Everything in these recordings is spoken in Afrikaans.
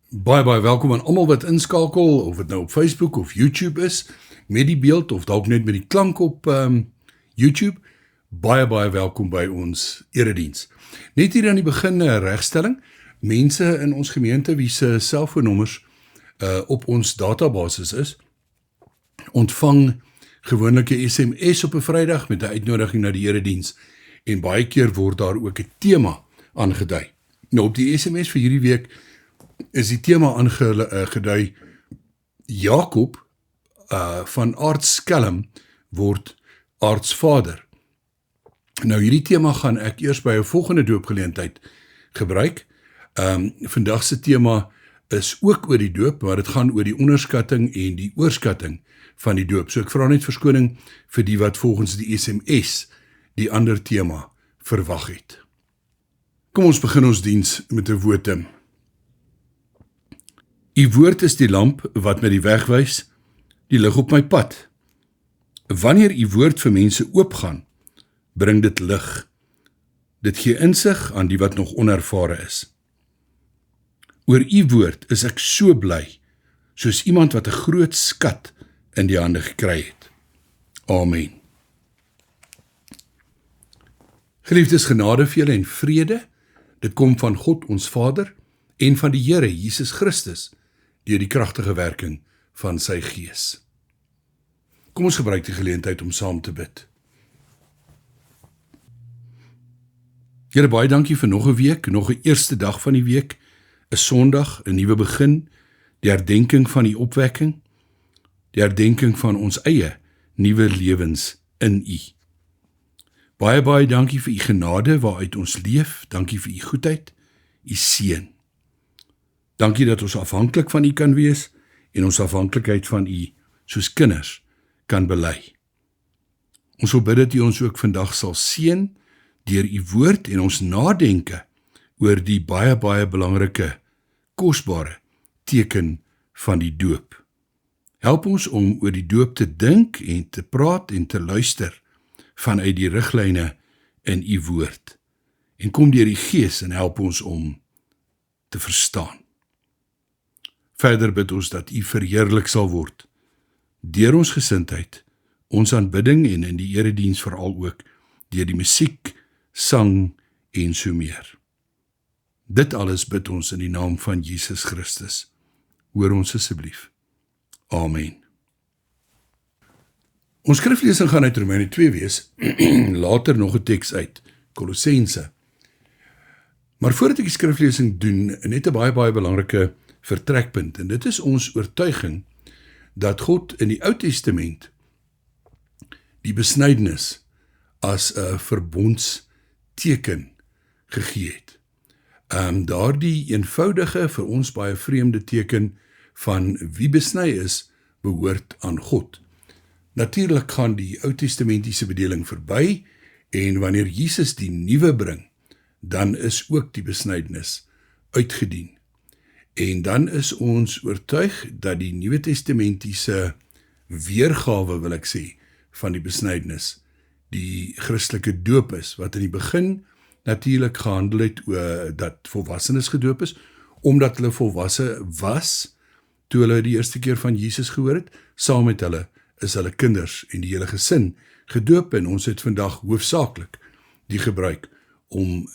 Baie welkom aan almal wat inskakel, of dit nou op Facebook of YouTube is, met die beeld of dalk net met die klank op YouTube. Baie welkom by ons erediens. Net hier aan die begin regstelling, mense in ons gemeente wie se selfoonnommers op ons databasis is, ontvang gewoonlik 'n SMS op 'n Vrydag met 'n uitnodiging na die erediens, en baie keer word daar ook 'n tema aangedui. Nou op die SMS vir hierdie week is die tema aangedui, Jakob van aardskelm word aardsvader. Nou hierdie tema gaan ek eers by 'n volgende doopgeleentheid gebruik. Vandag se tema is ook oor die doop, maar dit gaan oor die onderskatting en die oorskatting van die doop. So ek vra net verskoning vir die wat volgens die SMS die ander tema verwag het. Kom ons begin ons diens met 'n wotum. U woord is die lamp wat my die weg wys, die lig op my pad. Wanneer u woord vir mense oopgaan, bring dit lig. Dit gee insig aan die wat nog onervare is. Oor u woord is ek so bly, soos iemand wat 'n groot skat in die hande gekry het. Amen. Geliefdes, genade vir julle en vrede, dit kom van God ons Vader en van die Here Jesus Christus, deur die kragtige werking van sy Gees. Kom ons gebruik die geleentheid om saam te bid. Here, baie dankie vir nog 'n week, nog 'n eerste dag van die week, 'n Sondag, 'n nuwe begin, die herdenking van die opwekking, die herdenking van ons eie nuwe lewens in U. Baie dankie vir U genade waaruit ons leef, dankie vir U goedheid, U seën. Dankie dat ons afhanklik van U kan wees en ons afhanklikheid van U soos kinders kan bely. Ons wil bid dat U ons ook vandag sal seën deur U woord en ons nadenke oor die baie belangrike, kosbare teken van die doop. Help ons om oor die doop te dink en te praat en te luister vanuit die riglyne in U woord. En kom deur die Gees en help ons om te verstaan. Verder bid ons dat U verheerlik sal word, deur ons gesindheid, ons aanbidding en in die erediens veral ook, deur die musiek, sang en so meer. Dit alles bid ons in die naam van Jesus Christus. Hoor ons asseblief. Amen. Ons skriflesing gaan uit Romeine 2 wees, later nog 'n teks uit Kolossense. Maar voordat ek die skriflesing doen, net 'n baie belangrike vertrekpunt, en dit is ons oortuiging dat God in die Ou Testament die besnydenis as 'n verbondsteken gegee het. Daardie eenvoudige, vir ons baie vreemde teken van wie besny is, behoort aan God. Natuurlik gaan die Ou Testamentiese bedeling verby, en wanneer Jesus die nuwe bring, dan is ook die besnydenis uitgedien. En dan is ons oortuig dat die Nuwe Testamentiese weergawe, wil ek sê, van die besnydenis, die Christelike doop is, wat in die begin natuurlik gehandel het oor dat volwassenes gedoop is, omdat hulle volwasse was, toe hulle die eerste keer van Jesus gehoor het, saam met hulle is hulle kinders en die hele gesin gedoop, en ons het vandag hoofsaaklik die gebruik om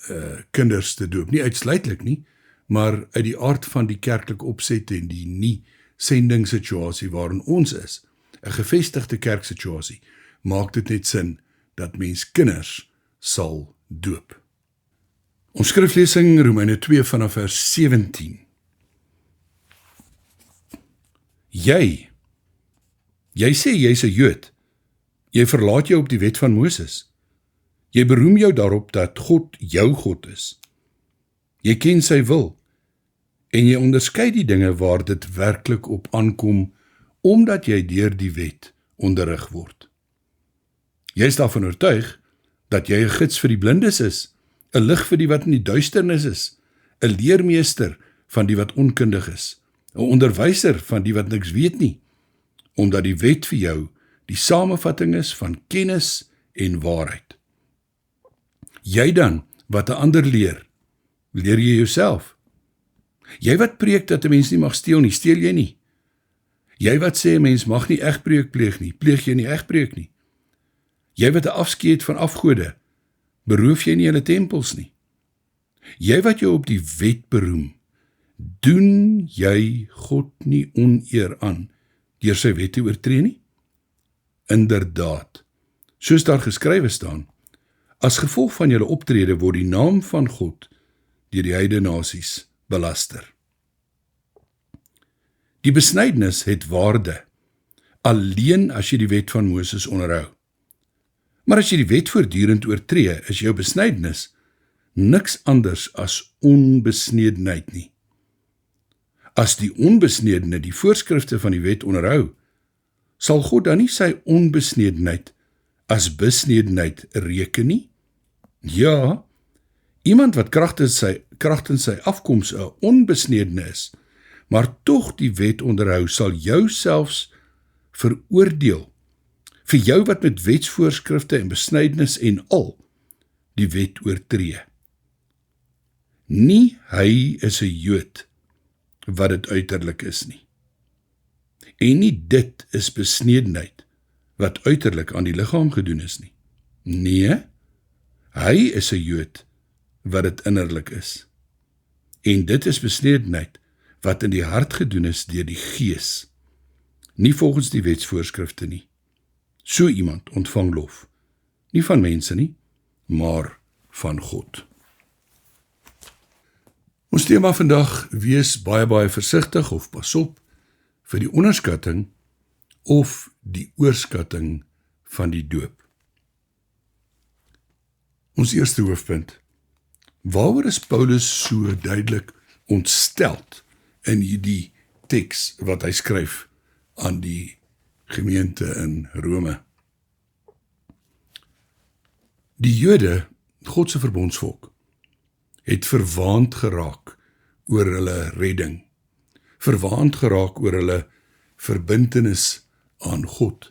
kinders te doop, nie uitsluitlik nie, maar uit die aard van die kerklike opset en die nie-sendingssituasie waarin ons is, 'n gevestigde kerksituasie, maak dit net sin dat mens kinders sal doop. Ons skriflesing Romeine 2 vanaf vers 17. Jy sê jy's 'n Jood, jy verlaat jou op die wet van Moses. Jy beroem jou daarop dat God jou God is. Jy ken sy wil, en jy onderskei die dinge waar dit werklik op aankom, omdat jy deur die wet onderrig word. Jy is daarvan oortuig dat jy 'n gids vir die blindes is, 'n lig vir die wat in die duisternis is, 'n leermeester van die wat onkundig is, 'n onderwyser van die wat niks weet nie, omdat die wet vir jou die samevatting is van kennis en waarheid. Jy dan, wat 'n ander leer jy jouself? Jy wat preek dat 'n mens nie mag steel nie, steel jy nie. Jy wat sê 'n mens mag nie egbreuk pleeg nie, pleeg jy nie egbreuk nie. Jy wat 'n afskeid het van afgode, beroof jy nie hulle tempels nie. Jy wat jou op die wet beroem, doen jy God nie oneer aan deur sy wette oortree nie? Inderdaad, soos daar geskrywe staan, as gevolg van julle optrede word die naam van God deur die heidene nasies belaster. Die besnydenis het waarde, alleen as jy die wet van Moses onderhou. Maar as jy die wet voortdurend oortree, is jou besnydenis niks anders as onbesnedenheid nie. As die onbesnedene die voorskrifte van die wet onderhou, sal God dan nie sy onbesnedenheid as besnedenheid reken nie? Ja, iemand wat kragtens sy afkoms 'n onbesnedene is, maar tog die wet onderhou, sal jou selfs veroordeel, vir jou wat met wetsvoorskrifte en besnydenis en al die wet oortree. Nie hy is 'n Jood wat dit uiterlik is nie. En nie dit is besnedenheid wat uiterlik aan die liggaam gedoen is nie. Nee, hy is 'n Jood wat dit innerlik is. En dit is besnedenheid wat in die hart gedoen is deur die Gees, nie volgens die wetsvoorskrifte nie. So iemand ontvang lof, nie van mense nie, maar van God. Ons tema vandag, wees baie versigtig of pas op vir die onderskatting of die oorskatting van die doop. Ons eerste hoofpunt, waaroor is Paulus so duidelik ontsteld in hierdie teks wat hy skryf aan die gemeente in Rome? Die Jode, God se verbondsvolk, het verwaand geraak oor hulle redding, verwaand geraak oor hulle verbintenis aan God.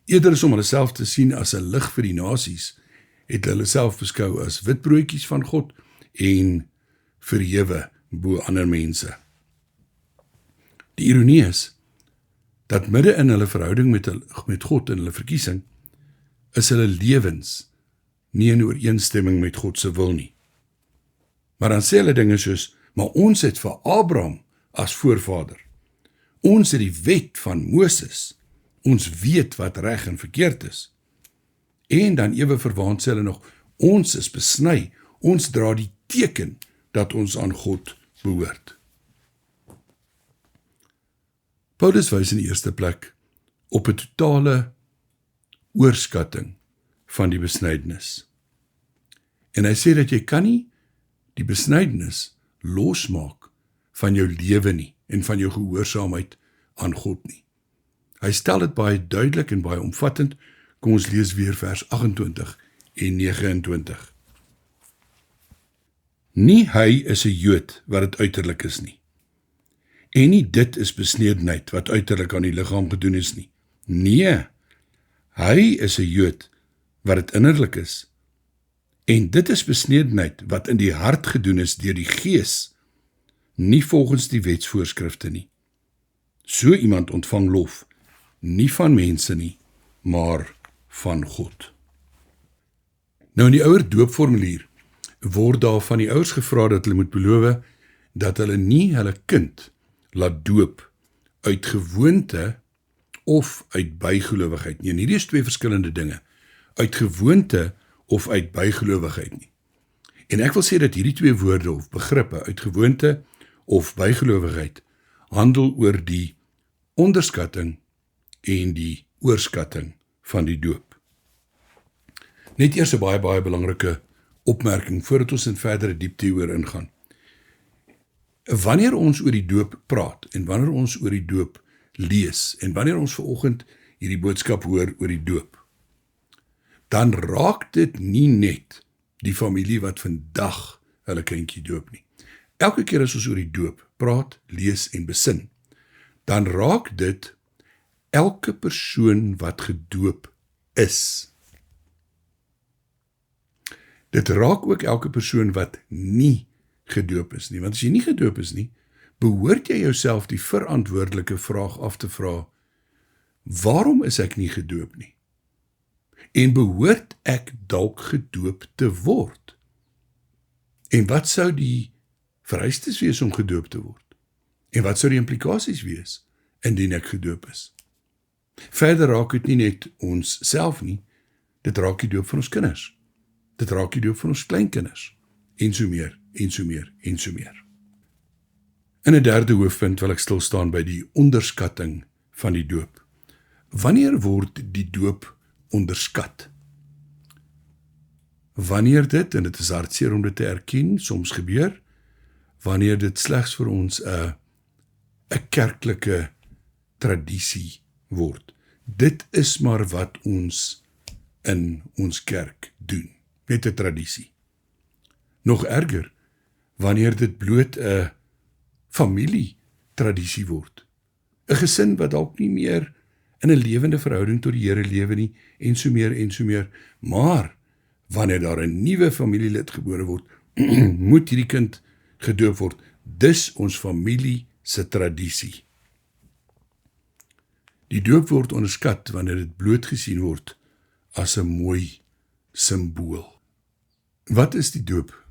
Eerder as om hulle self te sien as 'n lig vir die nasies, het hulle self beskou as witbroodjies van God en verhewe bo ander mense. Die ironie is, dat midde in hulle verhouding met God en hulle verkiesing, is hulle lewens nie in ooreenstemming met God se wil nie. Maar dan sê hulle dinge soos, maar ons het vir Abraham as voorvader. Ons het die wet van Moses. Ons weet wat reg en verkeerd is. En dan ewe verwaand sê hulle nog, ons is besny, ons dra die teken dat ons aan God behoort. Paulus wys in die eerste plek op 'n totale oorskatting van die besnydenis. En hy sê dat jy kan nie die besnydenis losmaak van jou lewe nie en van jou gehoorsaamheid aan God nie. Hy stel dit baie duidelik en baie omvattend. Kom ons lees weer vers 28 en 29. Nie hy is 'n Jood wat dit uiterlik is nie. En nie dit is besnedenheid wat uiterlik aan die liggaam gedoen is nie. Nee, hy is 'n Jood wat dit innerlik is. En dit is besnedenheid wat in die hart gedoen is deur die Gees, nie volgens die wetsvoorskrifte nie. So iemand ontvang lof, nie van mense nie, maar van God. Nou in die ouer doopformulier word daar van die ouers gevra dat hulle moet beloof dat hulle nie hulle kind laat doop uit gewoonte of uit bygelowigheid nie. En hierdie is twee verskillende dinge, uit gewoonte of uit bygelowigheid nie. En ek wil sê dat hierdie twee woorde of begrippe, uit gewoonte of bygelowigheid, handel oor die onderskatting en die oorskatting van die doop. Net eers 'n baie belangrike opmerking voordat ons in verdere diepte oor ingaan. Wanneer ons oor die doop praat en wanneer ons oor die doop lees en wanneer ons vanoggend hierdie boodskap hoor oor die doop, dan raak dit nie net die familie wat vandag hulle kindjie doop nie. Elke keer as ons oor die doop praat, lees en besin, dan raak dit elke persoon wat gedoop is. Dit raak ook elke persoon wat nie gedoop is nie, want as jy nie gedoop is nie, behoort jy jouself die verantwoordelike vraag af te vra, waarom is ek nie gedoop nie? En behoort ek dalk gedoop te word? En wat sou die vereistes wees om gedoop te word? En wat sou die implikasies wees, indien ek gedoop is? Verder raak dit nie net ons self nie, dit raak die doop van ons kinders. Dit raak die doop van ons kleinkinders. En so meer, en so meer, en so meer. In 'n derde hoofpunt wil ek stil staan by die onderskatting van die doop. Wanneer word die doop onderskat? Wanneer dit, en dit is hartseer om dit te erken, soms gebeur, wanneer dit slegs vir ons 'n kerklike tradisie word. Dit is maar wat ons in ons kerk doen, net 'n tradisie. Nog erger, wanneer dit bloot 'n familietradisie word. 'n Gesin wat dalk nie meer in 'n lewende verhouding tot die Here lewe nie, en so meer, en so meer. Maar, wanneer daar 'n nuwe familielid gebore word, moet hierdie kind gedoop word. Dis ons familie se tradisie. Die doop word onderskat wanneer dit bloot gesien word as 'n mooi simbool. Wat is die doop?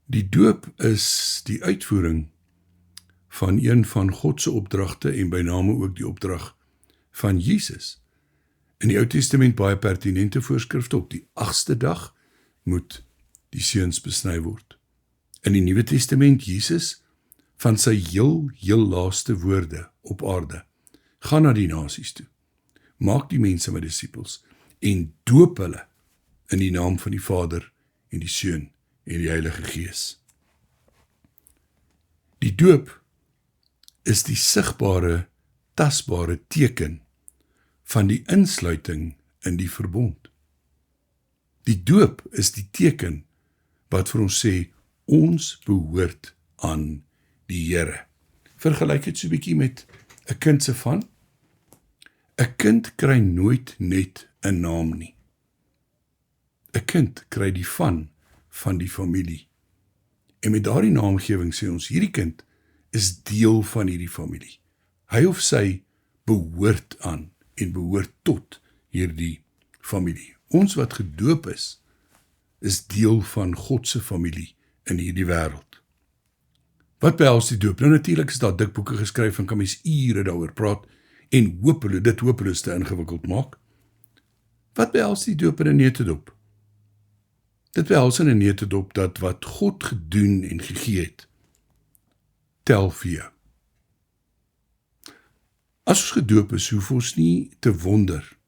Die doop is die uitvoering van een van God se opdragte en by name ook die opdrag van Jesus. In die Ou Testament baie pertinente voorskrifte, op die 8ste dag moet die seuns besny word. In die Nuwe Testament Jesus van sy heel laaste woorde op aarde. Gaan na die nasies toe, maak die mense my disippels en doop hulle in die naam van die Vader en die Seun en die Heilige Gees. Die doop is die sigbare, tasbare teken van die insluiting in die verbond. Die doop is die teken wat vir ons sê, ons behoort aan die Here. Vergelyk dit so 'n bietjie met 'n kind se van. 'n Kind kry nooit net 'n naam nie. 'n Kind kry die van die familie. En met daardie naamgewing sê ons, hierdie kind is deel van hierdie familie. Hy of sy behoort aan en behoort tot hierdie familie. Ons wat gedoop is deel van God se familie in hierdie wêreld. Wat behels die doop? Nou natuurlik is daar dik boeke geskryf en kan mens ure daaroor praat en hopeloos te ingewikkeld maak. Wat behels die doop en 'n neutedop? Dit behels in 'n neutedop dat wat God gedoen en gegee het, tel vir jou. As ons gedoop is, hoef ons nie te wonder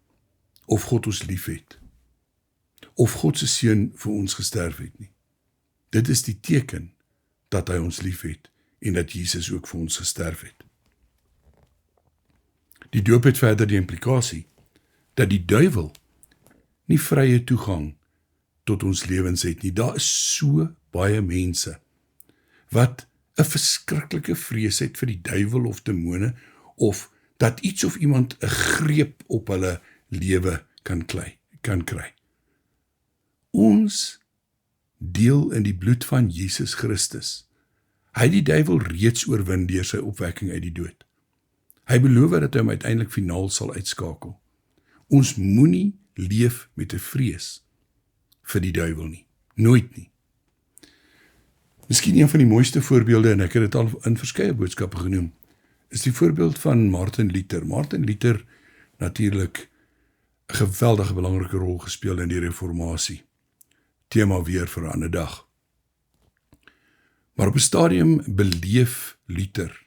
of God ons lief het, of God se seun vir ons gesterf het nie. Dit is die teken dat hy ons lief het en dat Jesus ook vir ons gesterf het. Die doop het verder die implikasie dat die duiwel nie vrye toegang tot ons lewens het nie. Daar is so baie mense wat 'n verskriklike vrees het vir die duiwel of demone, of dat iets of iemand 'n greep op hulle lewe kan kry. Ons deel in die bloed van Jesus Christus. Hy het die duiwel reeds oorwin deur sy opwekking uit die dood. Hy beloof dat hy hom uiteindelik finaal sal uitskakel. Ons moenie leef met 'n vrees vir die duiwel nie. Nooit nie. Miskien een van die mooiste voorbeelde, en ek het dit al in verskeie boodskappe genoem, is die voorbeeld van Martin Luther. Martin Luther natuurlik 'n geweldige belangrike rol gespeel in die reformatie. Tema weer vir 'n ander dag. Maar op 'n stadium beleef Luther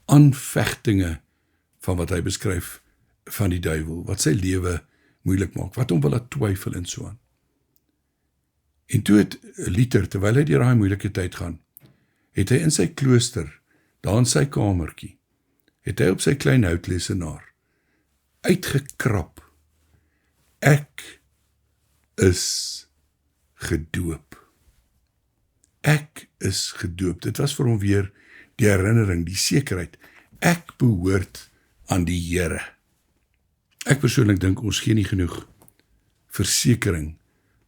aanvegtinge van wat hy beskryf van die duiwel, wat sy lewe moeilik maak, wat hom wil laat twyfel en so aan. En toe het Luther, terwyl hy deur daai moeilike tyd gaan, het hy in sy klooster, daar in sy kamertjie, het hy op sy klein houtlesenaar uitgekrap, ek is gedoop. Ek is gedoop. Dit was vir hom weer die herinnering, die sekerheid. Ek behoort aan die Here. Ek persoonlik dink ons gee nie genoeg versekering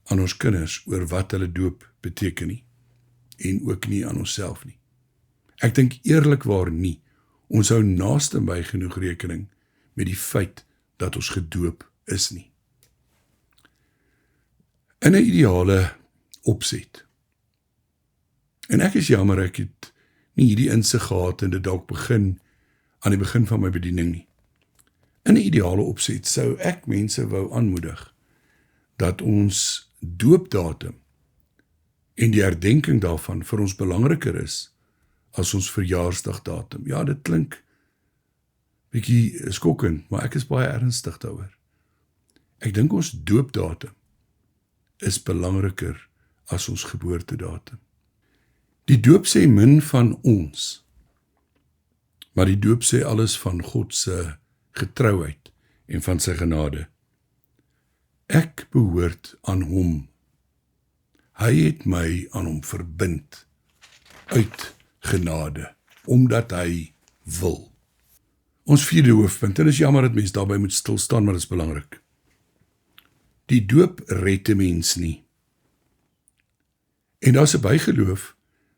aan ons kinders oor wat hulle doop beteken nie, en ook nie aan onsself nie. Ek dink eerlikwaar nie, ons hou naaste by genoeg rekening met die feit dat ons gedoop is nie. In 'n ideale opset. En ek is jammer, ek het nie hierdie insig gehad en dit dalk begin aan die begin van my bediening nie. In 'n ideale opset sou ek mense wou aanmoedig dat ons doopdatum en die herdenking daarvan vir ons belangriker is as ons verjaarsdagdatum. Ja, dit klink bietjie skokkend, maar ek is baie ernstig daaroor. Ek dink ons doopdatum is belangriker as ons geboortedatum. Die doop sê min van ons, maar die doop sê alles van God se getrouheid en van sy genade. Ek behoort aan hom. Hy het my aan hom verbind uit genade, omdat hy wil. Ons vierde hoofpunt, en is jammer dat mens daarby moet stilstaan, maar dit is belangrik. Die doop red 'n mens nie. En daar's 'n bygeloof,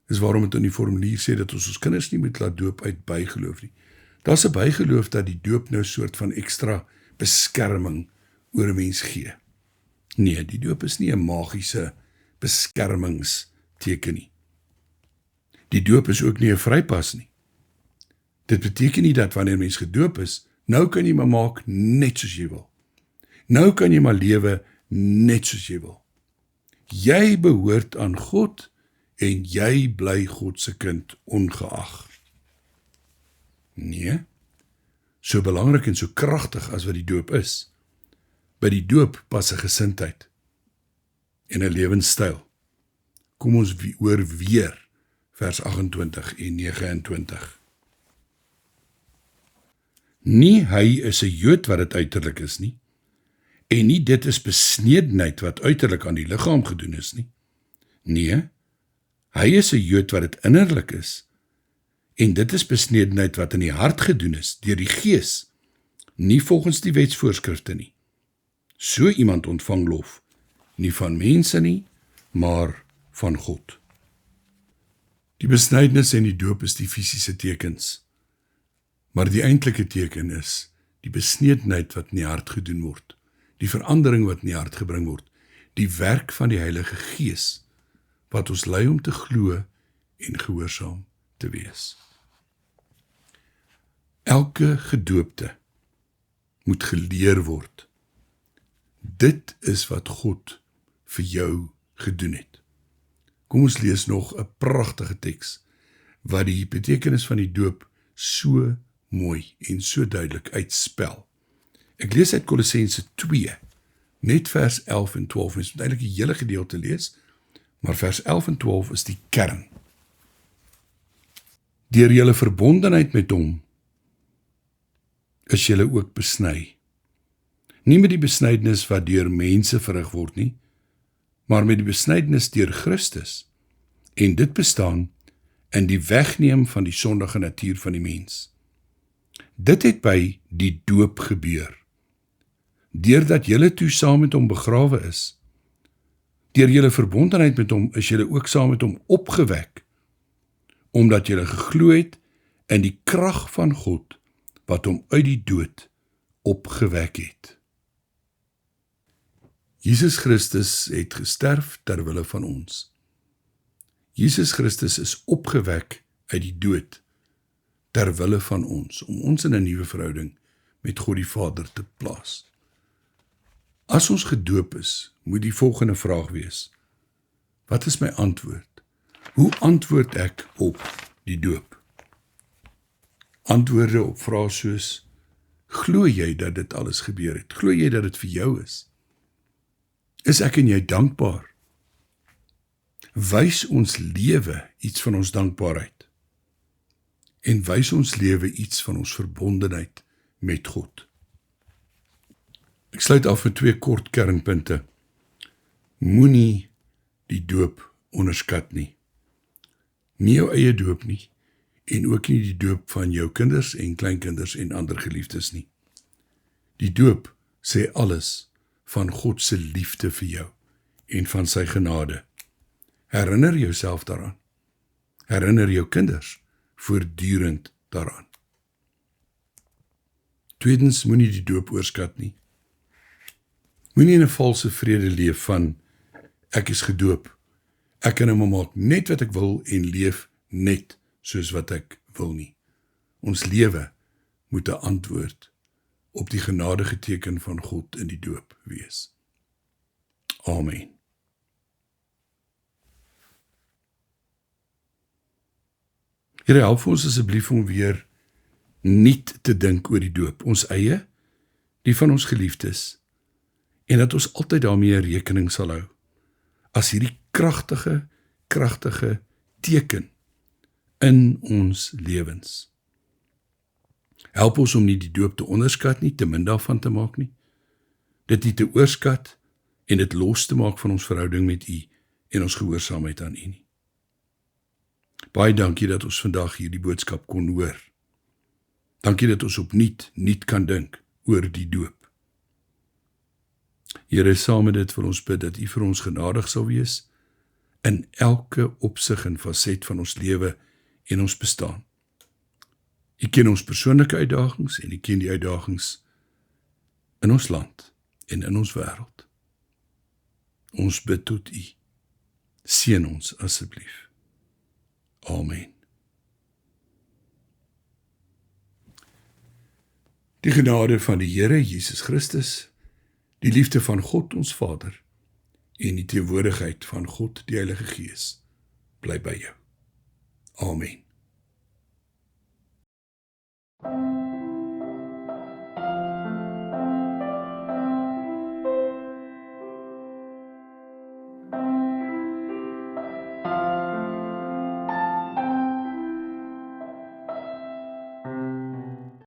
is waarom dit in die formulier sê dat ons kinders nie moet laat doop uit bygeloof nie. Daar's 'n bygeloof dat die doop nou soort van ekstra beskerming oor 'n mens gee. Nee, die doop is nie 'n magiese beskermingsteken nie. Die doop is ook nie 'n vrypas nie. Dit beteken nie dat wanneer mens gedoop is, nou kan jy maar maak net soos jy wil. Nou kan jy maar lewe net soos jy wil. Jy behoort aan God en jy bly God se kind ongeag. Nee, so belangrik en so kragtig as wat die doop is. By die doop pas 'n gesindheid en 'n lewenstyl. Kom ons hoor weer vers 28 en 29. Nie hy is 'n Jood wat dit uiterlik is nie, en nie dit is besnedenheid wat uiterlik aan die liggaam gedoen is nie. Nee, hy is 'n Jood wat dit innerlik is, en dit is besnedenheid wat in die hart gedoen is, deur die Gees, nie volgens die wetsvoorskrifte nie. So iemand ontvang lof, nie van mense nie, maar van God. Die besnydenis en die doop is die fisiese tekens, maar die eintlike teken is die besnedenheid wat in die hart gedoen word, die verandering wat in die hart gebring word, die werk van die Heilige Gees, wat ons lei om te glo en gehoorsaam te wees. Elke gedoopte moet geleer word. Dit is wat God vir jou gedoen het. Kom ons lees nog 'n pragtige teks, wat die betekenis van die doop so mooi en so duidelik uitspel. Ek lees uit Kolossense 2, net vers 11 en 12, mens moet eintlik die hele gedeelte lees, maar vers 11 en 12 is die kern. Deur julle verbondenheid met hom, is julle ook besny. Nie met die besnydenis wat deur mense verrig word nie, maar met die besnydenis deur Christus, en dit bestaan in die wegneem van die sondige natuur van die mens. Dit het by die doop gebeur, deurdat julle toe saam met hom begrawe is. Deur julle verbondenheid met hom is julle ook saam met hom opgewek, omdat julle geglo het in die krag van God, wat hom uit die dood opgewek het. Jesus Christus het gesterf ter wille van ons. Jesus Christus is opgewek uit die dood ter wille van ons, om ons in 'n nuwe verhouding met God die Vader te plaas. As ons gedoop is, moet die volgende vraag wees: wat is my antwoord? Hoe antwoord ek op die doop? Antwoorde op vrae soos: glo jy dat dit alles gebeur het? Glo jy dat dit vir jou is? Is ek en jy dankbaar? Wys ons lewe iets van ons dankbaarheid? En wys ons lewe iets van ons verbondenheid met God? Ek sluit af met 2 kort kernpunte. Moenie die doop onderskat nie. Nie jou eie doop nie, en ook nie die doop van jou kinders en kleinkinders en ander geliefdes nie. Die doop sê alles van God se liefde vir jou en van sy genade. Herinner jouself daaraan. Herinner jou kinders voortdurend daaraan. Tweedens, moenie die doop oorskat nie. Moenie in 'n valse vrede leef van, ek is gedoop, ek kan nou maar maak net wat ek wil en leef net soos wat ek wil nie. Ons lewe moet 'n antwoord op die genadige teken van God in die doop wees. Amen. Here, help ons asseblief om weer nuut te dink oor die doop, ons eie, die van ons geliefdes, en dat ons altyd daarmee rekening sal hou, as hierdie kragtige teken in ons lewens. Help ons om nie die doop te onderskat nie, te min daarvan te maak nie, dit nie te oorskat en dit los te maak van ons verhouding met U en ons gehoorsaamheid aan U nie. Baie dankie dat ons vandag hierdie boodskap kon hoor. Dankie dat ons opnuut kan dink oor die doop. Here, saam met dit vir ons bid dat U vir ons genadig sal wees in elke opsig en faset van ons lewe en ons bestaan. U ken ons persoonlike uitdagings en U ken die uitdagings in ons land en in ons wêreld. Ons bid tot U. Seën ons asseblief. Amen. Die genade van die Here Jesus Christus, die liefde van God ons Vader en die teenwoordigheid van God die Heilige Gees bly by jou. Amen.